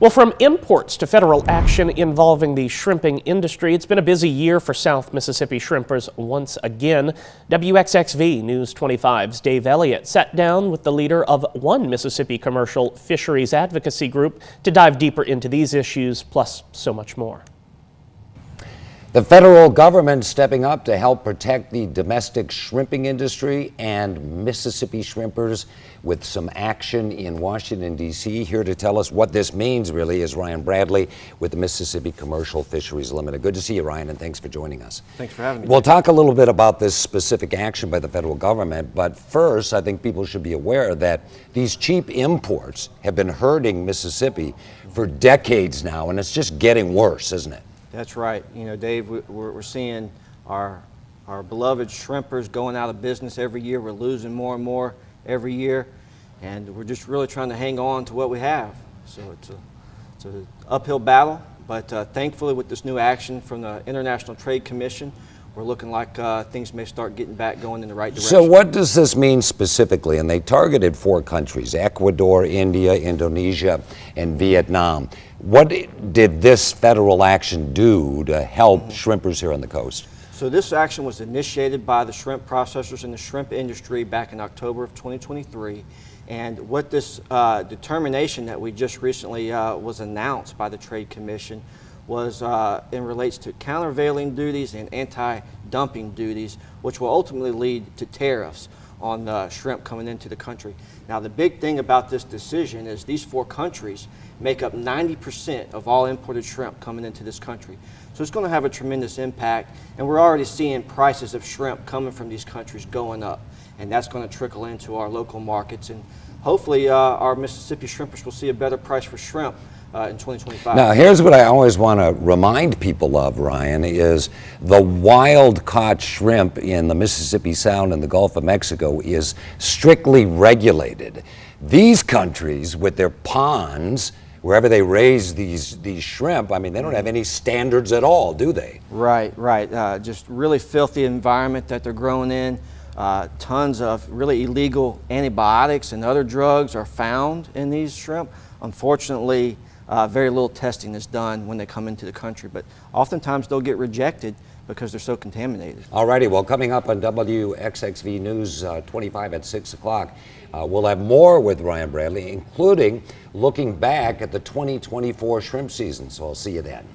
Well, from imports to federal action involving the shrimping industry, it's been a busy year for South Mississippi shrimpers once again. WXXV News 25's Dave Elliott sat down with the leader of one Mississippi Commercial Fisheries Advocacy group to dive deeper into these issues, plus so much more. The federal government stepping up to help protect the domestic shrimping industry and Mississippi shrimpers with some action in Washington, D.C. Here to tell us what this means really is Ryan Bradley with the Mississippi Commercial Fisheries Limited. Good to see you, Ryan, and thanks for joining us. Thanks for having me. We'll talk a little bit about this specific action by the federal government, but first I think people should be aware that these cheap imports have been hurting Mississippi for decades now, and it's just getting worse, isn't it? That's right. You know, Dave, we're seeing our beloved shrimpers going out of business every year. We're losing more and more every year, and we're just really trying to hang on to what we have. So it's an uphill battle, but thankfully with this new action from the International Trade Commission, we're looking like things may start getting back going in the right direction. So what does this mean specifically? And they targeted 4 countries, Ecuador, India, Indonesia, and Vietnam. What did this federal action do to help shrimpers here on the coast? So this action was initiated by the shrimp processors in the shrimp industry back in October of 2023. And what this determination that we just recently was announced by the Trade Commission was in relates to countervailing duties and anti-dumping duties, which will ultimately lead to tariffs on shrimp coming into the country. Now, the big thing about this decision is these 4 countries make up 90% of all imported shrimp coming into this country. So it's going to have a tremendous impact, and we're already seeing prices of shrimp coming from these countries going up, and that's going to trickle into our local markets, and hopefully our Mississippi shrimpers will see a better price for shrimp in 2025. Now, here's what I always want to remind people of, Ryan, is the wild-caught shrimp in the Mississippi Sound and the Gulf of Mexico is strictly regulated. These countries, with their ponds, wherever they raise these shrimp, I mean, they don't have any standards at all, do they? Right. Just really filthy environment that they're growing in. Tons of really illegal antibiotics and other drugs are found in these shrimp. Unfortunately, very little testing is done when they come into the country, but oftentimes they'll get rejected because they're so contaminated. All righty, well, coming up on WXXV News 25 at 6 o'clock, we'll have more with Ryan Bradley, including looking back at the 2024 shrimp season, so I'll see you then.